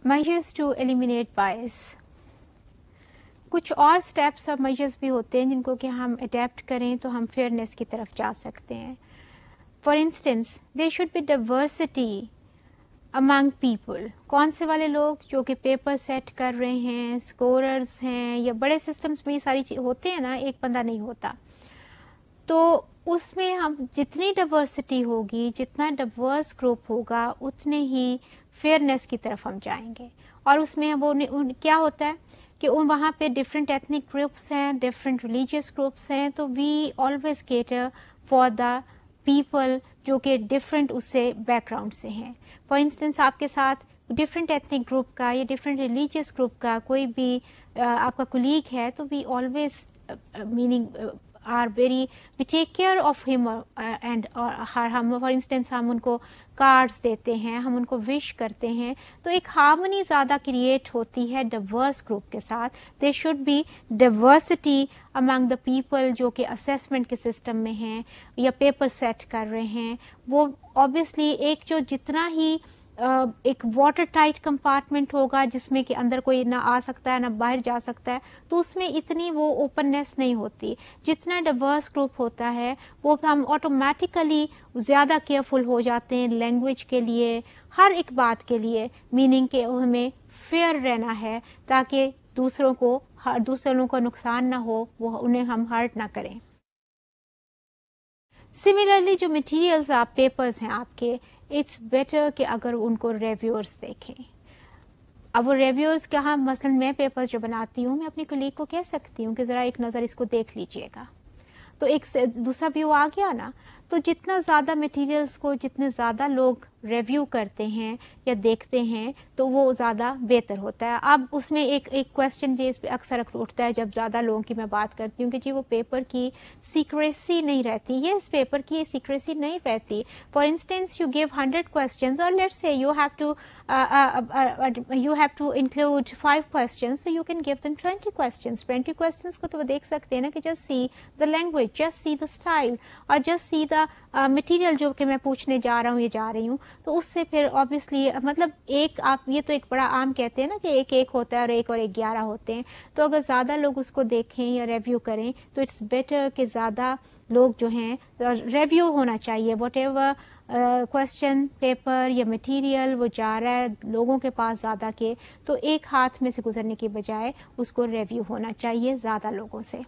measures to eliminate bias. کچھ اور steps اور میجرز بھی ہوتے ہیں جن کو کہ ہم اڈیپٹ کریں تو ہم فیئرنیس کی طرف جا سکتے ہیں. For instance there should be diversity among people. کون سے والے لوگ جو کہ پیپر سیٹ کر رہے ہیں, اسکوررز ہیں, یا بڑے سسٹمز میں یہ ساری چیز ہوتے ہیں نا, ایک بندہ نہیں ہوتا. تو اس میں ہم جتنی ڈائیورسٹی ہوگی, جتنا ڈائیورس گروپ ہوگا, اتنے ہی فیئرنیس کی طرف ہم جائیں گے. اور اس میں وہ کیا ہوتا ہے کہ وہاں پہ ڈفرینٹ ایتھنک گروپس ہیں, ڈفرینٹ ریلیجیس گروپس ہیں, تو we always cater for the people جو کہ ڈفرینٹ اس سے بیک گراؤنڈ سے ہیں. فار انسٹنس آپ کے ساتھ ڈفرینٹ ایتھنک گروپ کا یا ڈفرینٹ ریلیجیس گروپ کا کوئی بھی آپ کا کولیگ ہے, تو we always meaning are very we take care of ہم اینڈ ہم فار انسٹنس ہم ان کو کارڈز دیتے ہیں, ہم ان کو وش کرتے ہیں, تو ایک ہارمونی زیادہ کریٹ ہوتی ہے ڈائیورس گروپ کے ساتھ. There should be diversity among the people جو کہ اسیسمنٹ کے سسٹم میں ہیں یا پیپر سیٹ کر رہے ہیں. وہ آبویسلی ایک جو جتنا ہی ایک واٹر ٹائٹ کمپارٹمنٹ ہوگا جس میں کہ اندر کوئی نہ آ سکتا ہے نہ باہر جا سکتا ہے, تو اس میں اتنی وہ اوپننیس نہیں ہوتی. جتنا ڈائیورس گروپ ہوتا ہے وہ ہم آٹومیٹیکلی زیادہ کیئرفل ہو جاتے ہیں لینگویج کے لیے, ہر ایک بات کے لیے, میننگ کہ ہمیں فیئر رہنا ہے تاکہ دوسروں کو نقصان نہ ہو, وہ انہیں ہم ہرٹ نہ کریں. سملرلی جو مٹیریلز آپ پیپرز ہیں آپ کے, اٹس بیٹر کہ اگر ان کو ریویورز دیکھیں. اب وہ ریویورز کہاں, مثلا میں پیپرز جو بناتی ہوں, میں اپنی کلیگ کو کہہ سکتی ہوں کہ ذرا ایک نظر اس کو دیکھ لیجئے گا, تو ایک دوسرا ویو آ گیا نا. تو جتنا زیادہ مٹیریلز کو جتنے زیادہ لوگ ریویو کرتے ہیں یا دیکھتے ہیں تو وہ زیادہ بہتر ہوتا ہے. اب اس میں ایک کوشچن جو اس پہ اکثر اٹھتا ہے جب زیادہ لوگوں کی میں بات کرتی ہوں کہ جی وہ پیپر کی سیکریسی نہیں رہتی. یہ اس پیپر کی سیکریسی نہیں رہتی. For instance you give 100 questions اور let's say you have to include 5 questions, so you can give them 20 questions. 20 questions کو تو وہ دیکھ سکتے ہیں نا کہ just see the language, just see the style اور just see the مٹیریل جو کہ میں پوچھنے جا رہا ہوں یا جا رہی ہوں. تو اس سے پھر آبویسلی مطلب ایک آپ یہ تو ایک بڑا عام کہتے ہیں نا کہ ایک ہوتا ہے اور ایک 11 ہوتے ہیں. تو اگر زیادہ لوگ اس کو دیکھیں یا ریویو کریں تو اٹس بیٹر کہ زیادہ لوگ جو ہیں ریویو ہونا چاہیے. واٹ ایور کوشچن پیپر یا مٹیریل وہ جا رہا ہے لوگوں کے پاس زیادہ کے, تو ایک ہاتھ میں سے گزرنے کی بجائے اس کو ریویو ہونا چاہیے زیادہ لوگوں سے.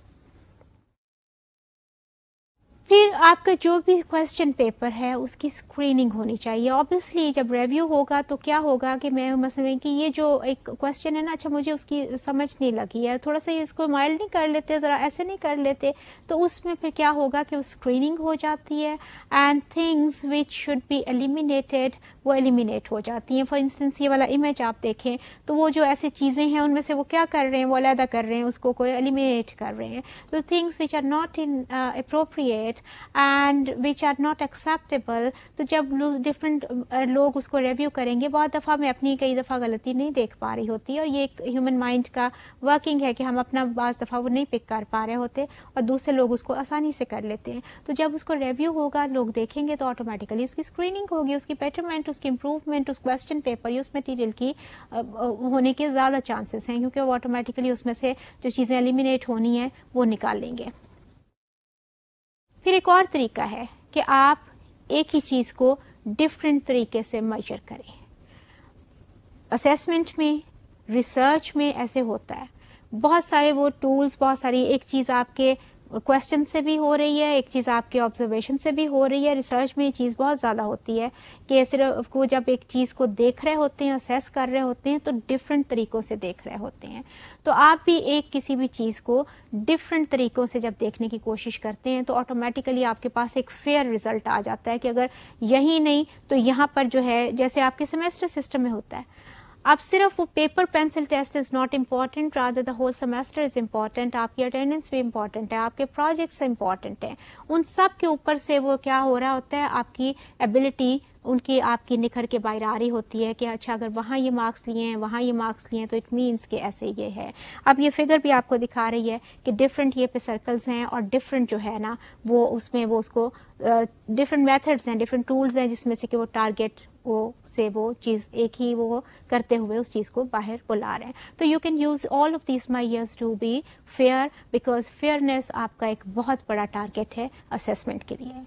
پھر آپ کا جو بھی کوشچن پیپر ہے اس کی اسکریننگ ہونی چاہیے. آبویسلی جب ریویو ہوگا تو کیا ہوگا کہ میں مثلا کہ یہ جو ایک کوشچن ہے نا, اچھا مجھے اس کی سمجھ نہیں لگی ہے, تھوڑا سا اس کو مائلڈ نہیں کر لیتے, ذرا ایسے نہیں کر لیتے, تو اس میں پھر کیا ہوگا کہ وہ اسکریننگ ہو جاتی ہے and things which should be eliminated وہ ایلیمینیٹ ہو جاتی ہیں. فار انسٹنس یہ والا امیج آپ دیکھیں تو وہ جو ایسی چیزیں ہیں ان میں سے وہ کیا کر رہے ہیں, وہ علیحدہ کر رہے ہیں, اس کو کوئی ایلیمینیٹ کر رہے ہیں. تو things which are not appropriate and which are not acceptable. تو جب ڈفرینٹ لوگ اس کو ریویو کریں گے, بہت دفعہ میں اپنی کئی دفعہ غلطی نہیں دیکھ پا رہی ہوتی, اور یہ ایک ہیومن مائنڈ کا ورکنگ ہے کہ ہم اپنا بعض دفعہ وہ نہیں پک کر پا رہے ہوتے اور دوسرے لوگ اس کو آسانی سے کر لیتے ہیں. تو جب اس کو ریویو ہوگا لوگ دیکھیں گے تو آٹومیٹیکلی اس کی اسکریننگ ہوگی, اس کی بیٹرمنٹ, اس کی امپروومنٹ, اس کوشچن پیپر یا اس مٹیریل کی ہونے کے زیادہ چانسز ہیں, کیونکہ وہ آٹومیٹیکلی اس میں سے جو چیزیں ایلیمینیٹ ہونی ہیں وہ نکال لیں گے. پھر ایک اور طریقہ ہے کہ آپ ایک ہی چیز کو ڈفرینٹ طریقے سے میجر کریں. اسیسمنٹ میں, ریسرچ میں ایسے ہوتا ہے, بہت سارے وہ ٹولز, بہت ساری ایک چیز آپ کے کوشچن سے بھی ہو رہی ہے, ایک چیز آپ کے آبزرویشن سے بھی ہو رہی ہے. ریسرچ میں یہ چیز بہت زیادہ ہوتی ہے کہ صرف کو جب ایک چیز کو دیکھ رہے ہوتے ہیں, اسیس کر رہے ہوتے ہیں, تو ڈفرینٹ طریقوں سے دیکھ رہے ہوتے ہیں. تو آپ بھی ایک کسی بھی چیز کو ڈفرینٹ طریقوں سے جب دیکھنے کی کوشش کرتے ہیں تو آٹومیٹیکلی آپ کے پاس ایک فیئر ریزلٹ آ جاتا ہے کہ اگر یہی نہیں تو یہاں پر جو ہے, جیسے آپ کے سیمیسٹر سسٹم میں ہوتا ہے, اب صرف وہ paper pencil test is not important, rather the whole semester is important. آپ کی اٹینڈنس بھی امپورٹنٹ ہے, آپ کے پروجیکٹس امپورٹنٹ ہیں. ان سب کے اوپر سے وہ کیا ہو رہا ہوتا ہے, آپ کی ایبلٹی ان کی آپ کی نکھر کے باہر آ رہی ہوتی ہے کہ اچھا اگر وہاں یہ مارکس لیے ہیں وہاں یہ مارکس لیے ہیں تو اٹ مینس کہ ایسے یہ ہے. اب یہ فگر بھی آپ کو دکھا رہی ہے کہ ڈفرینٹ یہ پہ سرکلز ہیں اور ڈفرینٹ جو ہے نا وہ اس میں وہ اس کو ڈفرینٹ میتھڈز ہیں, ڈفرینٹ ٹولز ہیں جس میں سے کہ وہ ٹارگیٹ وہ چیز ایک ہی وہ کرتے ہوئے اس چیز کو باہر وہ لا رہے ہیں. تو you can use all of these measures to be fair, because fairness آپ کا ایک بہت بڑا ٹارگیٹ ہے اسیسمنٹ کے لیے.